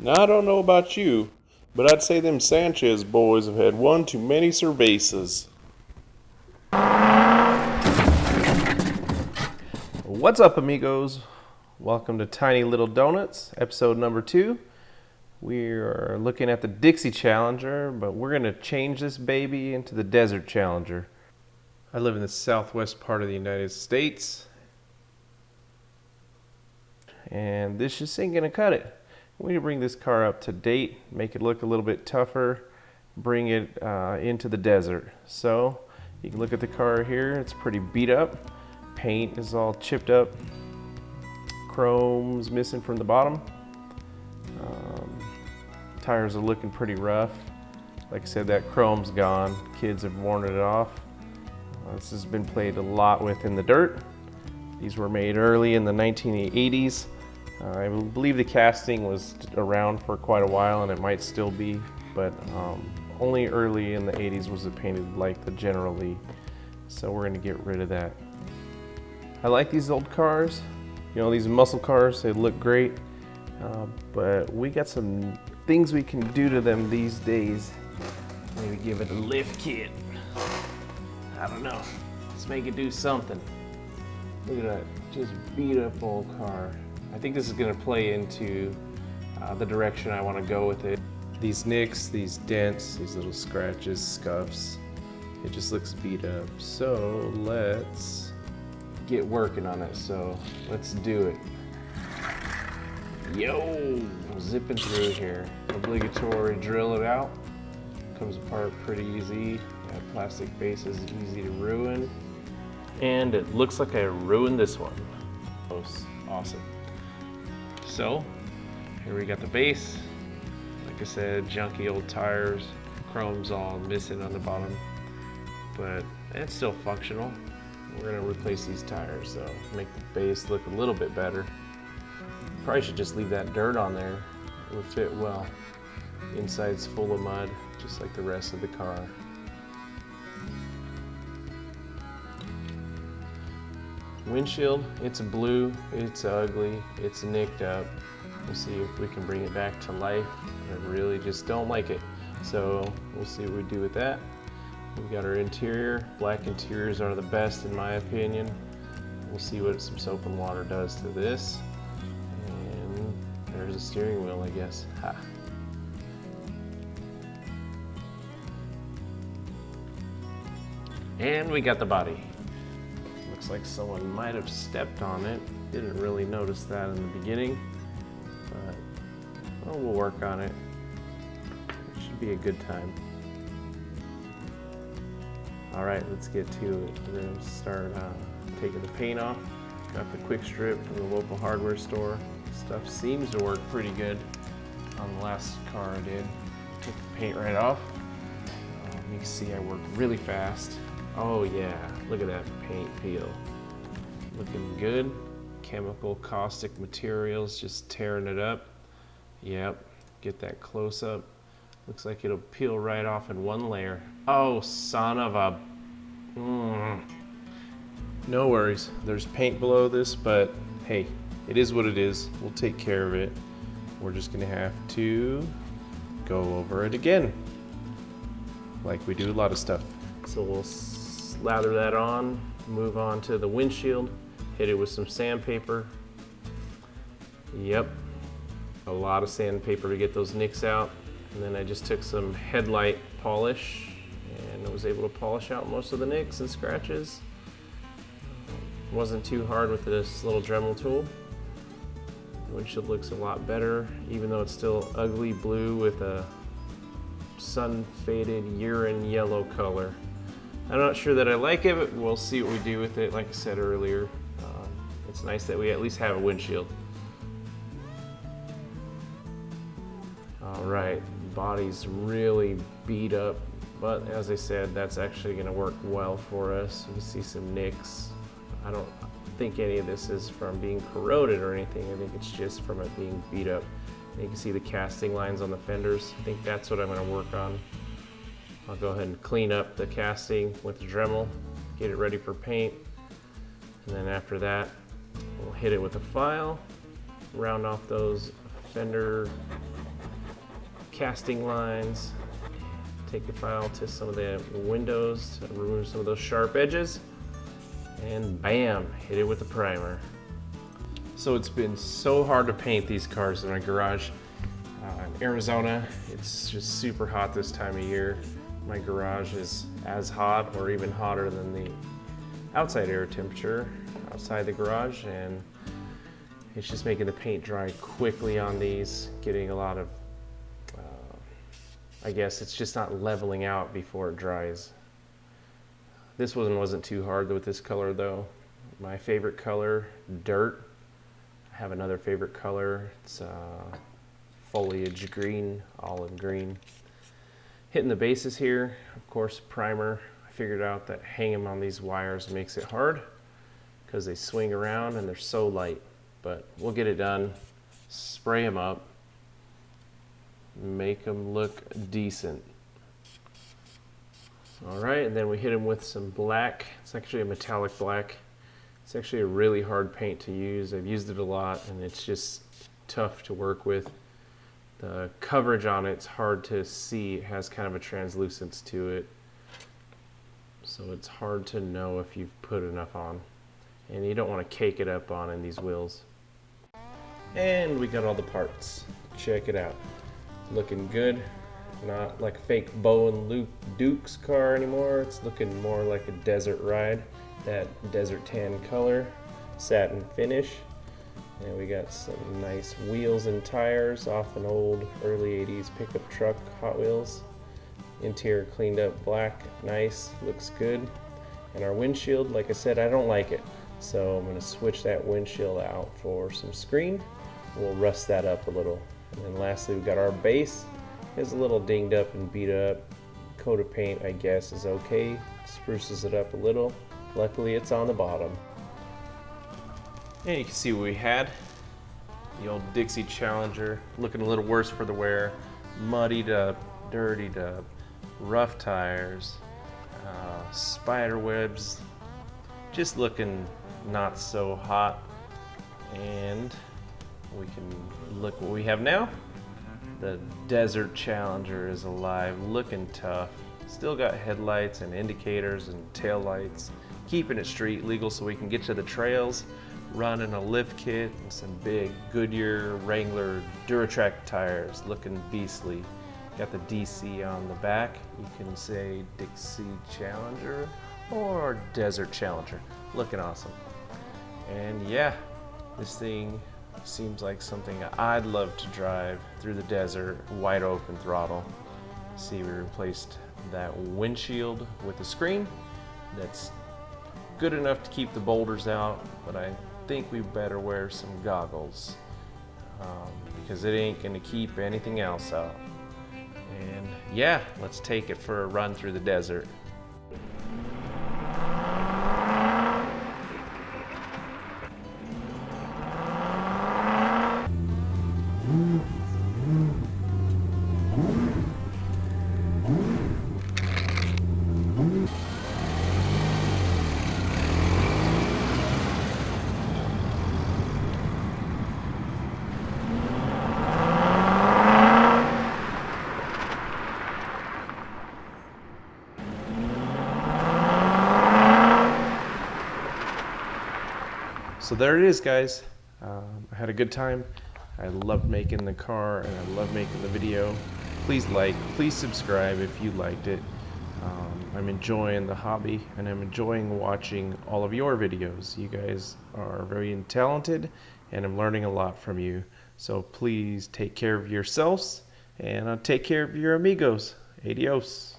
Now, I don't know about you, but I'd say them Sanchez boys have had one too many cervezas. What's up, amigos? Welcome to Tiny Little Donuts, episode number 2. We are looking at the Dixie Challenger, but we're going to change this baby into the Desert Challenger. I live in the southwest part of the United States, and this just ain't going to cut it. We need to bring this car up to date, make it look a little bit tougher, bring it into the desert. So you can look at the car here, it's pretty beat up. Paint is all chipped up. Chrome's missing from the bottom. Tires are looking pretty rough. Like I said, that chrome's gone. Kids have worn it off. This has been played a lot with in the dirt. These were made early in the 1980s. I believe the casting was around for quite a while, and it might still be, but only early in the 80s was it painted like the General Lee. So we're gonna get rid of that. I like these old cars. You know, these muscle cars, they look great, but we got some things we can do to them these days. Maybe give it a lift kit. I don't know. Let's make it do something. Look at that, just beat up old car. I think this is gonna play into the direction I wanna go with it. These nicks, these dents, these little scratches, scuffs, it just looks beat up. So let's get working on it. So let's do it. Yo, zipping through here. Obligatory drill it out. Comes apart pretty easy. That plastic base is easy to ruin. And it looks like I ruined this one. Awesome. So, here we got the base. Like I said, junky old tires. Chrome's all missing on the bottom. But it's still functional. We're gonna replace these tires, so make the base look a little bit better. Probably should just leave that dirt on there. It would fit well. Inside's full of mud, just like the rest of the car. Windshield, it's blue, it's ugly, it's nicked up. We'll see if we can bring it back to life. I really just don't like it. So we'll see what we do with that. We've got our interior. Black interiors are the best in my opinion. We'll see what some soap and water does to this. And there's a steering wheel, I guess. Ha. And we got the body. Looks like someone might have stepped on it. Didn't really notice that in the beginning, but well, we'll work on it. It should be a good time. All right, let's get to it. We're gonna start taking the paint off. Got the quick strip from the local hardware store. Stuff seems to work pretty good on the last car I did. Took the paint right off. You can see I work really fast. Oh yeah, look at that paint peel. Looking good. Chemical caustic materials, just tearing it up. Yep, get that close up. Looks like it'll peel right off in one layer. Oh, son of a... No worries, there's paint below this, but hey, it is what it is. We'll take care of it. We're just gonna have to go over it again, like we do a lot of stuff. So we'll lather that on, move on to the windshield, hit it with some sandpaper. Yep, a lot of sandpaper to get those nicks out. And then I just took some headlight polish and I was able to polish out most of the nicks and scratches. Wasn't too hard with this little Dremel tool. The windshield looks a lot better, even though it's still ugly blue with a sun-faded urine yellow color. I'm not sure that I like it, but we'll see what we do with it. Like I said earlier, it's nice that we at least have a windshield. All right, body's really beat up, but as I said, that's actually gonna work well for us. You can see some nicks. I don't think any of this is from being corroded or anything. I think it's just from it being beat up. And you can see the casting lines on the fenders. I think that's what I'm gonna work on. I'll go ahead and clean up the casting with the Dremel, get it ready for paint. And then after that, we'll hit it with a file, round off those fender casting lines. Take the file to some of the windows to remove some of those sharp edges. And bam, hit it with the primer. So it's been so hard to paint these cars in my garage. In Arizona, it's just super hot this time of year. My garage is as hot or even hotter than the outside air temperature outside the garage, and it's just making the paint dry quickly on these, getting a lot of, I guess it's just not leveling out before it dries. This one wasn't too hard with this color though. My favorite color, dirt. I have another favorite color, it's foliage green, olive green. Hitting the bases here, of course, primer. I figured out that hanging them on these wires makes it hard because they swing around and they're so light. But we'll get it done, spray them up, make them look decent. All right, and then we hit them with some black. It's actually a metallic black. It's actually a really hard paint to use. I've used it a lot and it's just tough to work with. The coverage on it's hard to see. It has kind of a translucence to it. So it's hard to know if you've put enough on. And you don't want to cake it up on in these wheels. And we got all the parts. Check it out. Looking good. Not like a fake Bo and Luke Duke's car anymore. It's looking more like a desert ride. That desert tan color, satin finish. And we got some nice wheels and tires off an old early 80s pickup truck, Hot Wheels. Interior cleaned up black, nice, looks good. And our windshield, like I said, I don't like it. So I'm gonna switch that windshield out for some screen. We'll rust that up a little. And then lastly, we got our base. It's a little dinged up and beat up. Coat of paint, I guess, is okay. Spruces it up a little. Luckily, it's on the bottom. And you can see what we had. The old Dixie Challenger, looking a little worse for the wear. Muddied up, dirtied up, rough tires, spider webs, just looking not so hot. And we can look what we have now. The Desert Challenger is alive, looking tough. Still got headlights and indicators and tail lights. Keeping it street legal so we can get to the trails. Running a lift kit and some big Goodyear Wrangler Duratrack tires, looking beastly. Got the DC on the back. You can say Dixie Challenger or Desert Challenger. Looking awesome. And yeah, this thing seems like something I'd love to drive through the desert, wide open throttle. See, we replaced that windshield with a screen that's good enough to keep the boulders out, but I think we better wear some goggles because it ain't gonna keep anything else out. And yeah, let's take it for a run through the desert. So there it is, guys. I had a good time. I loved making the car and I love making the video. Please like, please subscribe if you liked it. I'm enjoying the hobby and I'm enjoying watching all of your videos. You guys are very talented and I'm learning a lot from you. So please take care of yourselves and take care of your amigos. Adios.